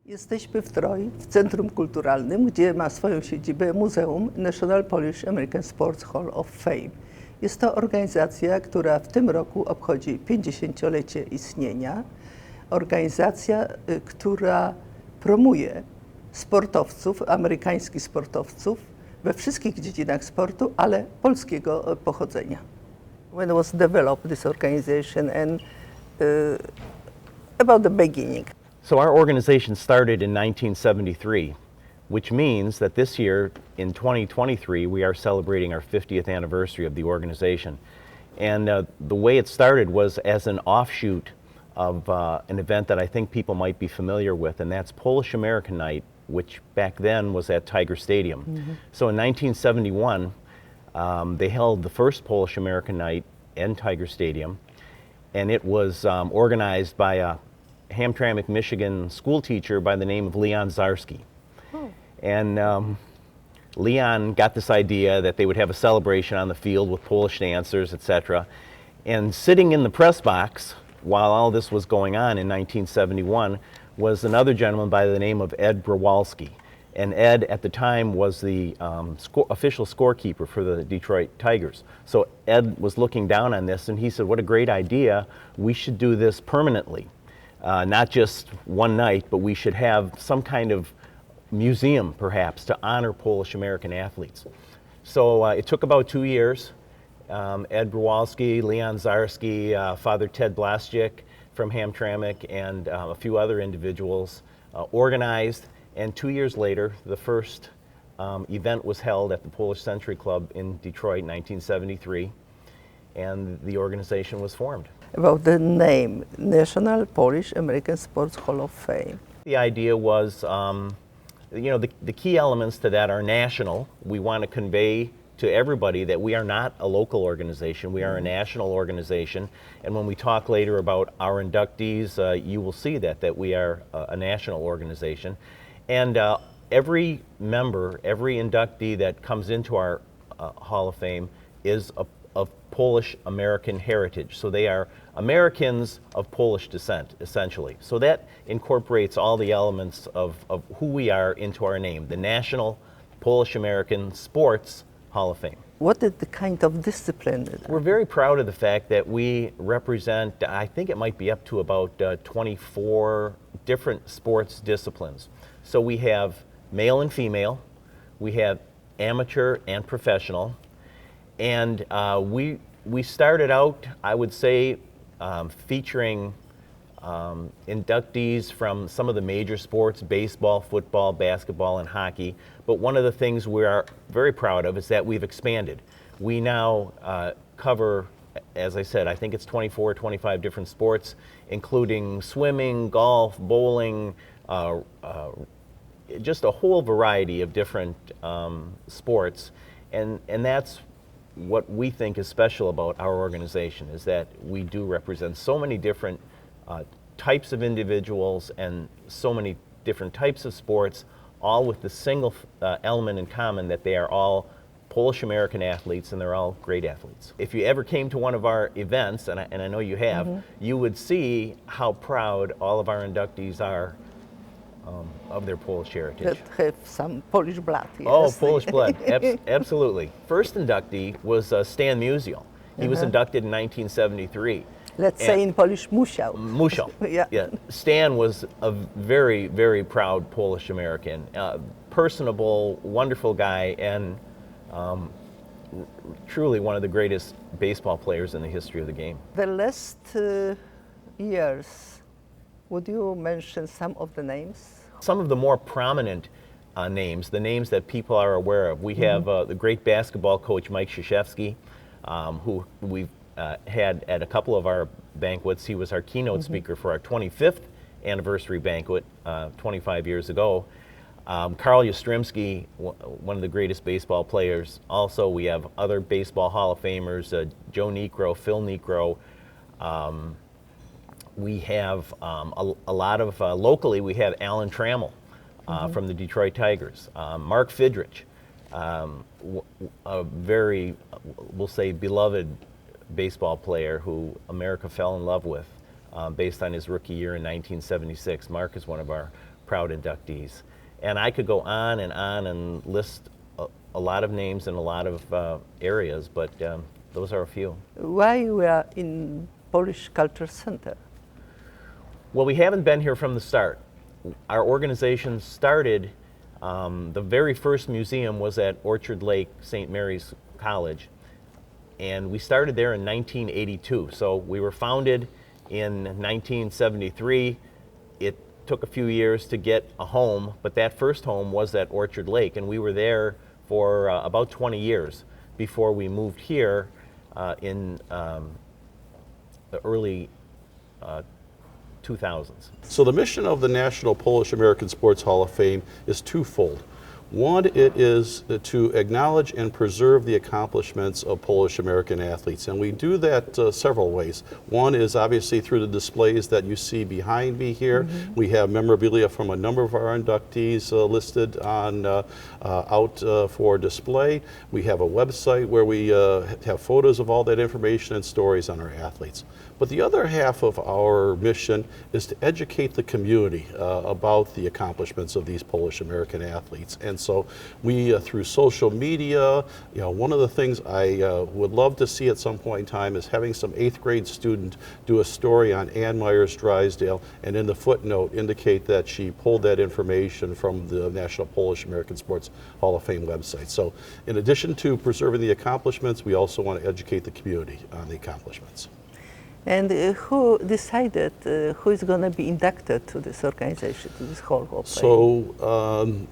Jesteśmy w Troi, w Centrum Kulturalnym, gdzie ma swoją siedzibę Muzeum National Polish American Sports Hall of Fame. Jest to organizacja, która w tym roku obchodzi 50-lecie istnienia. Organizacja, która promuje sportowców, amerykańskich sportowców we wszystkich dziedzinach sportu, ale polskiego pochodzenia. When was developed this organization and about the beginning? So our organization started in 1973, which means that this year, in 2023, we are celebrating our 50th anniversary of the organization. And the way it started was as an offshoot of an event that I think people might be familiar with, and that's Polish American Night, which back then was at Tiger Stadium. Mm-hmm. So in 1971, they held the first Polish American Night in Tiger Stadium, and it was organized by a Hamtramck, Michigan school teacher by the name of Leon Zarski. Oh. And Leon got this idea that they would have a celebration on the field with Polish dancers, etc. And sitting in the press box while all this was going on in 1971 was another gentleman by the name of Ed Brawalski. And Ed, at the time, was the official scorekeeper for the Detroit Tigers. So Ed was looking down on this, and he said, what a great idea. We should do this permanently. Not just one night, but we should have some kind of museum, perhaps, to honor Polish American athletes. So it took about 2 years. Ed Brawalski, Leon Zarski, Father Ted Blasczyk from Hamtramck, and a few other individuals organized. And 2 years later, the first event was held at the Polish Century Club in Detroit in 1973, and the organization was formed. About the name, National Polish American Sports Hall of Fame. The idea was, the key elements to that are national. We want to convey to everybody that we are not a local organization, we are a national organization. And when we talk later about our inductees, you will see that we are a national organization. And every member, every inductee that comes into our Hall of Fame is of Polish American heritage. So they are Americans of Polish descent, essentially. So that incorporates all the elements of who we are into our name, the National Polish American Sports Hall of Fame. What is the kind of discipline? We're very proud of the fact that we represent, I think it might be up to about 24 different sports disciplines. So we have male and female, we have amateur and professional, and we started out, I would say, featuring inductees from some of the major sports, baseball, football, basketball, and hockey. But one of the things we are very proud of is that we've expanded. We now cover, as I said, I think it's 24 or 25 different sports, including swimming, golf, bowling, just a whole variety of different sports. And that's what we think is special about our organization, is that we do represent so many different types of individuals and so many different types of sports, all with the single element in common that they are all Polish American athletes and they're all great athletes. If you ever came to one of our events, and I know you have, you would see how proud all of our inductees are of their Polish heritage. That have some Polish blood. Yes. Oh, Polish blood, absolutely. First inductee was Stan Musial. He was inducted in 1973. Let's say in Polish, musiał. Musiał. Yeah. Stan was a very, very proud Polish American, personable, wonderful guy, and truly one of the greatest baseball players in the history of the game. The last years, would you mention some of the names? Some of the more prominent names, the names that people are aware of. We have the great basketball coach Mike Krzyzewski, who we've had at a couple of our banquets. He was our keynote speaker for our 25th anniversary banquet 25 years ago. Carl Yastrzemski, one of the greatest baseball players. Also, we have other baseball Hall of Famers, Joe Niekro, Phil Niekro. We have a lot of, locally, we have Alan Trammell from the Detroit Tigers. Mark Fidrich, a very, we'll say, beloved baseball player who America fell in love with based on his rookie year in 1976. Mark is one of our proud inductees. And I could go on and list a lot of names in a lot of areas, but those are a few. Why we are in Polish Culture Center? Well, we haven't been here from the start. Our organization started, the very first museum was at Orchard Lake St. Mary's College, and we started there in 1982. So we were founded in 1973. It took a few years to get a home, but that first home was at Orchard Lake, and we were there for about 20 years before we moved here in the early 2000s. So the mission of the National Polish American Sports Hall of Fame is twofold. One, it is to acknowledge and preserve the accomplishments of Polish American athletes, and we do that several ways. One is obviously through the displays that you see behind me here. Mm-hmm. We have memorabilia from a number of our inductees listed on out for display. We have a website where we have photos of all that information and stories on our athletes. But the other half of our mission is to educate the community about the accomplishments of these Polish American athletes. And so we, through social media, one of the things I would love to see at some point in time is having some 8th grade student do a story on Ann Myers Drysdale, and in the footnote indicate that she pulled that information from the National Polish American Sports Hall of Fame website. So in addition to preserving the accomplishments, we also want to educate the community on the accomplishments. And who decided who is going to be inducted to this organization, to this Hall of Fame? So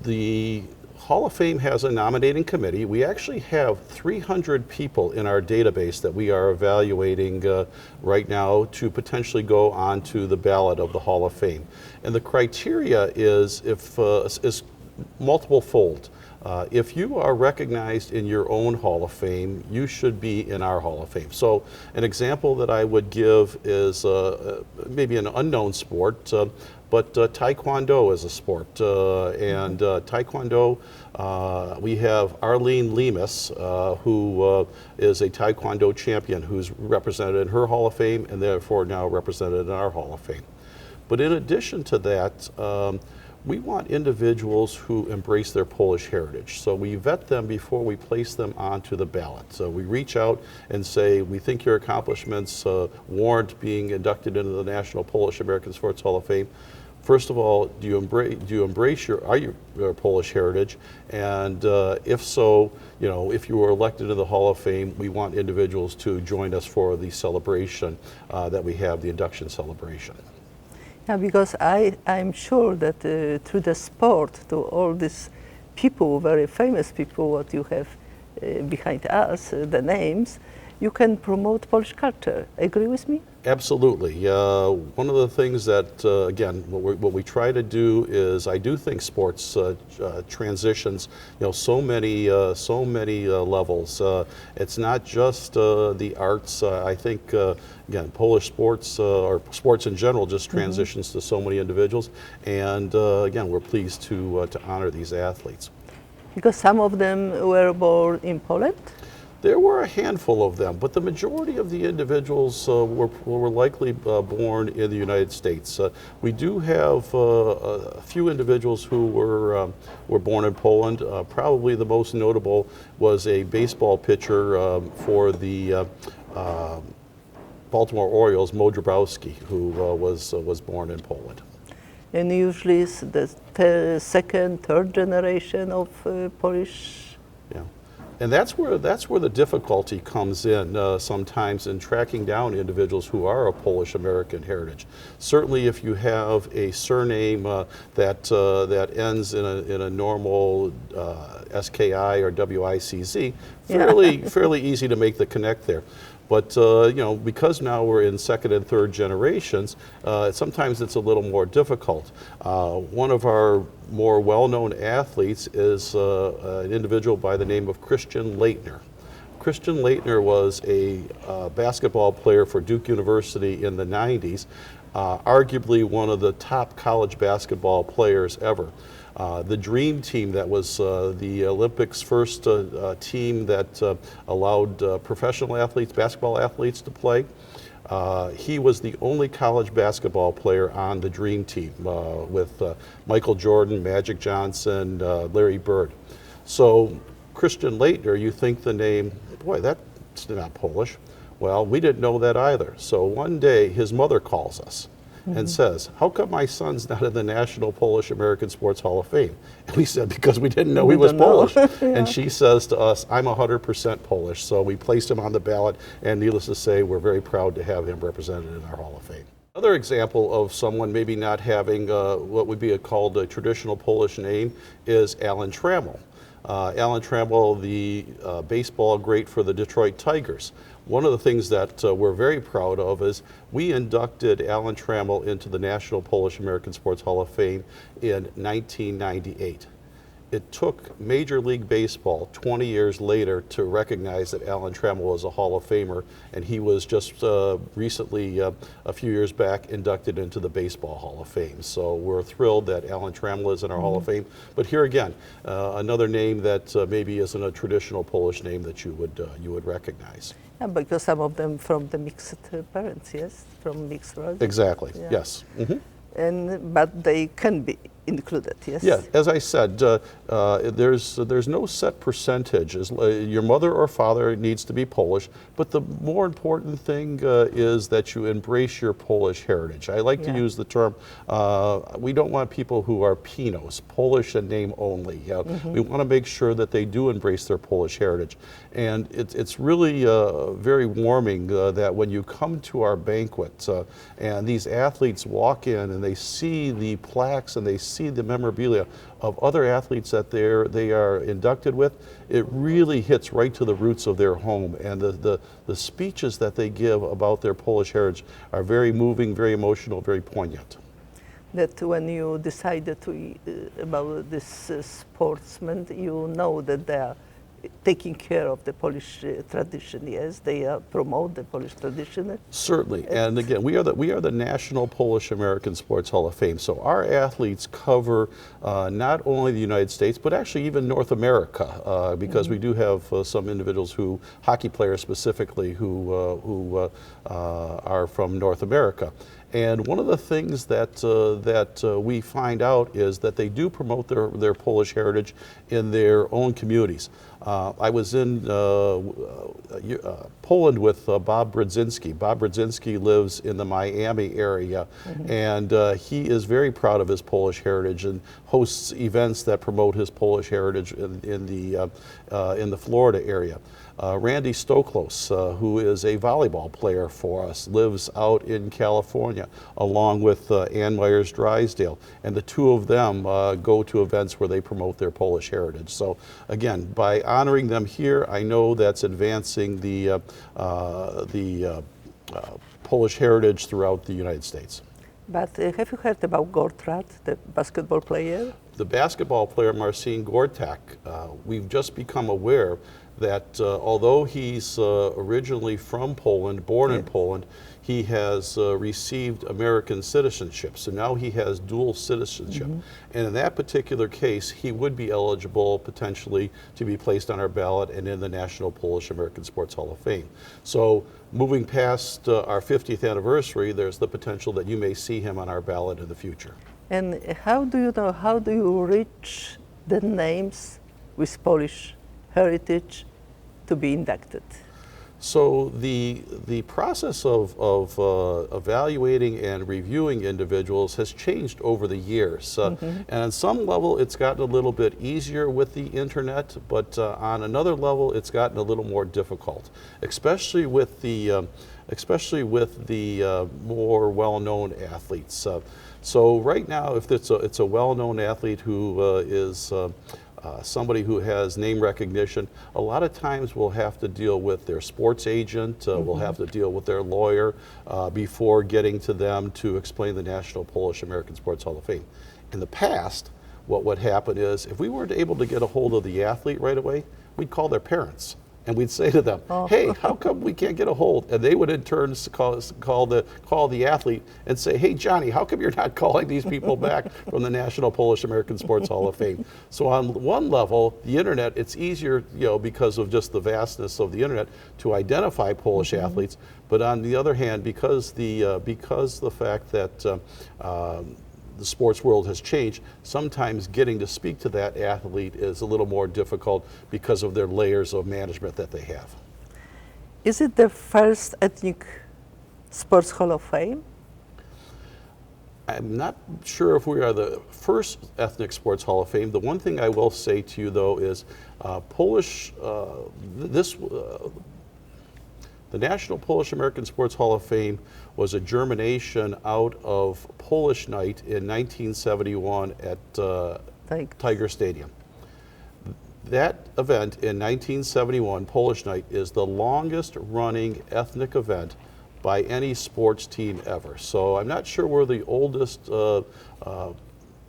the Hall of Fame has a nominating committee. We actually have 300 people in our database that we are evaluating right now to potentially go onto the ballot of the Hall of Fame. And the criteria is multiple fold. If you are recognized in your own Hall of Fame, you should be in our Hall of Fame. So an example that I would give is maybe an unknown sport, but Taekwondo is a sport. And Taekwondo, we have Arlene Lemus, who is a Taekwondo champion who's represented in her Hall of Fame and therefore now represented in our Hall of Fame. But in addition to that, we want individuals who embrace their Polish heritage. So we vet them before we place them onto the ballot. So we reach out and say, we think your accomplishments warrant being inducted into the National Polish American Sports Hall of Fame. First of all, do you embrace your Polish heritage? And if so, if you were elected to the Hall of Fame, we want individuals to join us for the celebration that we have, the induction celebration. Yeah, because I'm sure that through the sport, to all these people, very famous people, what you have behind us, the names, you can promote Polish culture. Agree with me? Absolutely. One of the things that, again, what we try to do is, I do think sports transitions, so many levels. It's not just the arts. I think, again, Polish sports or sports in general just transitions to so many individuals. And again, we're pleased to honor these athletes. Because some of them were born in Poland? There were a handful of them, but the majority of the individuals were likely born in the United States. We do have a few individuals who were born in Poland. Probably the most notable was a baseball pitcher for the Baltimore Orioles, Mo Drabowski, who was born in Poland. And usually it's the second, third generation of Polish. Yeah. And that's where the difficulty comes in sometimes in tracking down individuals who are of Polish American heritage. Certainly, if you have a surname that ends in a normal SKI or WICZ, fairly easy to make the connect there. But because now we're in second and third generations, sometimes it's a little more difficult. One of our more well-known athletes is an individual by the name of Christian Laettner. Christian Laettner was a basketball player for Duke University in the 90s, arguably one of the top college basketball players ever. The Dream Team, that was the Olympics' first team that allowed professional athletes, basketball athletes, to play. He was the only college basketball player on the Dream Team with Michael Jordan, Magic Johnson, Larry Bird. So Christian Laettner, you think the name, boy, that's not Polish. Well, we didn't know that either. So one day his mother calls us and says, how come my son's not in the National Polish American Sports Hall of Fame? And we said, because we didn't know he was Polish. And she says to us, I'm 100% Polish. So we placed him on the ballot, and needless to say, we're very proud to have him represented in our Hall of Fame. Another example of someone maybe not having what would be called a traditional Polish name is Alan Trammell. Alan Trammell, the baseball great for the Detroit Tigers. One of the things that we're very proud of is we inducted Alan Trammell into the National Polish American Sports Hall of Fame in 1998. It took Major League Baseball 20 years later to recognize that Alan Trammell was a Hall of Famer, and he was just recently, a few years back, inducted into the Baseball Hall of Fame. So we're thrilled that Alan Trammell is in our Hall of Fame. But here again, another name that maybe isn't a traditional Polish name that you would recognize. Yeah, because some of them from the mixed parents, yes, from mixed relatives. Exactly. Yeah. Yes. But they can be included, yes? Yeah, as I said, there's no set percentage. Your mother or father needs to be Polish, but the more important thing is that you embrace your Polish heritage. I like to use the term, we don't want people who are Pinos, Polish in name only. We want to make sure that they do embrace their Polish heritage. And it's really very warming that when you come to our banquet and these athletes walk in and they see the plaques and they see the memorabilia of other athletes that they are inducted with, it really hits right to the roots of their home. And the speeches that they give about their Polish heritage are very moving, very emotional, very poignant. That when you decided about this sportsmen, you know that they are taking care of the Polish tradition, yes? They promote the Polish tradition. Certainly, and again, we are the National Polish American Sports Hall of Fame. So our athletes cover not only the United States, but actually even North America, because we do have some individuals hockey players specifically, who are from North America. And one of the things that we find out is that they do promote their Polish heritage in their own communities. I was in Poland with Bob Brzezinski. Bob Brzezinski lives in the Miami area, and he is very proud of his Polish heritage and hosts events that promote his Polish heritage in the Florida area. Randy Stoklos, who is a volleyball player for us, lives out in California, along with Ann Myers Drysdale, and the two of them go to events where they promote their Polish heritage. So again, by honoring them here, I know that's advancing the Polish heritage throughout the United States. But have you heard about Gortrat, the basketball player? The basketball player Marcin Gortat, we've just become aware that although he's originally from Poland, born in Poland, he has received American citizenship. So now he has dual citizenship. And in that particular case, he would be eligible potentially to be placed on our ballot and in the National Polish American Sports Hall of Fame. So moving past our 50th anniversary, there's the potential that you may see him on our ballot in the future. And how do you reach the names with Polish heritage to be inducted? So the process of evaluating and reviewing individuals has changed over the years. And on some level, it's gotten a little bit easier with the internet, but on another level, it's gotten a little more difficult, especially with the more well-known athletes. So right now, if it's a well-known athlete who is somebody who has name recognition, a lot of times we'll have to deal with their sports agent, we'll have to deal with their lawyer before getting to them to explain the National Polish American Sports Hall of Fame. In the past, what would happen is if we weren't able to get a hold of the athlete right away, we'd call their parents And we'd say to them, hey, how come we can't get a hold? And they would in turn call the athlete and say, hey, Johnny, how come you're not calling these people back from the National Polish American Sports Hall of Fame? So on one level, the internet, it's easier, because of just the vastness of the internet to identify Polish athletes. But on the other hand, because the fact that the sports world has changed, sometimes getting to speak to that athlete is a little more difficult because of their layers of management that they have. Is it the first ethnic sports hall of fame? I'm not sure if we are the first ethnic sports hall of fame. The one thing I will say to you, though, is the National Polish American Sports Hall of Fame was a germination out of Polish Night in 1971 at Tiger Stadium. That event in 1971, Polish Night, is the longest running ethnic event by any sports team ever. So I'm not sure we're the oldest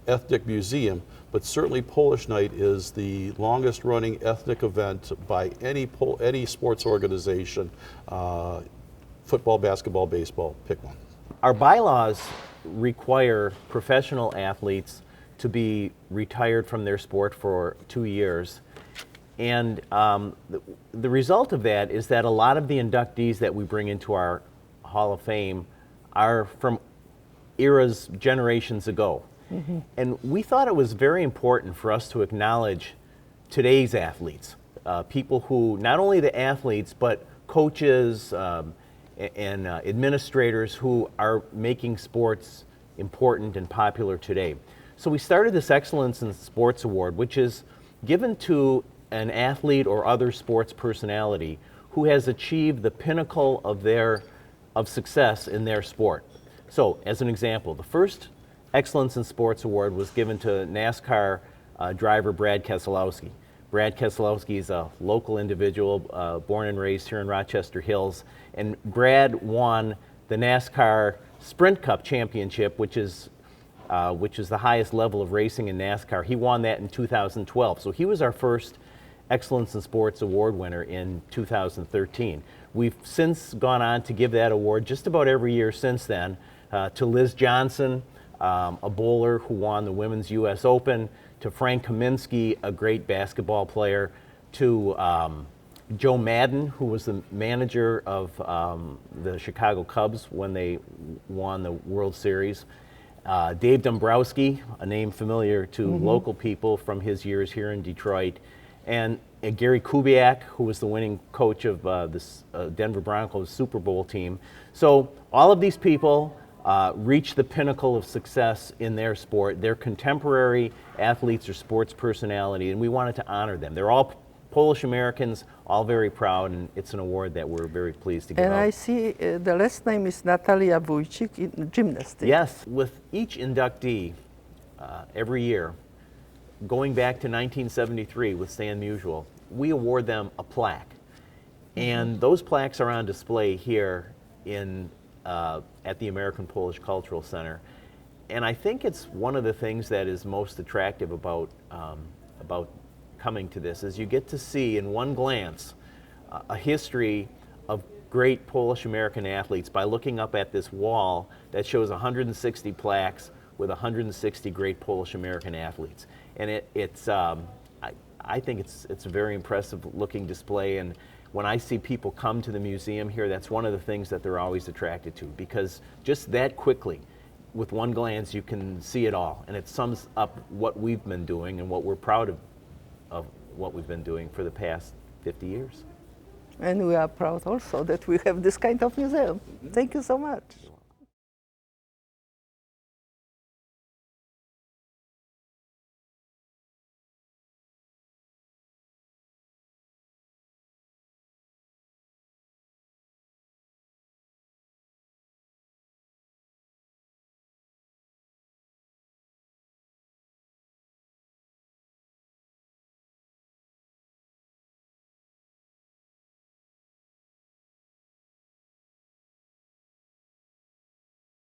ethnic museum, but certainly Polish Night is the longest running ethnic event by any sports organization, football, basketball, baseball, pick one. Our bylaws require professional athletes to be retired from their sport for 2 years. And the result of that is that a lot of the inductees that we bring into our Hall of Fame are from eras, generations ago. And we thought it was very important for us to acknowledge today's athletes, people who, not only the athletes, but coaches and administrators who are making sports important and popular today. So we started this Excellence in Sports Award, which is given to an athlete or other sports personality who has achieved the pinnacle of success in their sport. So, as an example, the first Excellence in Sports Award was given to NASCAR driver Brad Keselowski. Brad Keselowski is a local individual, born and raised here in Rochester Hills, and Brad won the NASCAR Sprint Cup Championship, which is the highest level of racing in NASCAR. He won that in 2012, so he was our first Excellence in Sports Award winner in 2013. We've since gone on to give that award just about every year since then to Liz Jansen, a bowler who won the Women's U.S. Open, to Frank Kaminsky, a great basketball player, to Joe Madden, who was the manager of the Chicago Cubs when they won the World Series, Dave Dombrowski, a name familiar to local people from his years here in Detroit, and Gary Kubiak, who was the winning coach of this Denver Broncos Super Bowl team. So all of these people reach the pinnacle of success in their sport. They're contemporary athletes or sports personality, and we wanted to honor them. They're all Polish Americans, all very proud, and it's an award that we're very pleased to give out. And I see the last name is Natalia Wójcik in gymnastics. Yes, with each inductee every year, going back to 1973 with Stan Musial, we award them a plaque. And those plaques are on display here at the American Polish Cultural Center. And I think it's one of the things that is most attractive about coming to this, is you get to see in one glance a history of great Polish American athletes by looking up at this wall that shows 160 plaques with 160 great Polish American athletes. And I think it's a very impressive looking display, and when I see people come to the museum here, that's one of the things that they're always attracted to, because just that quickly, with one glance, you can see it all, and it sums up what we've been doing and what we're proud of what we've been doing for the past 50 years. And we are proud also that we have this kind of museum. Thank you so much.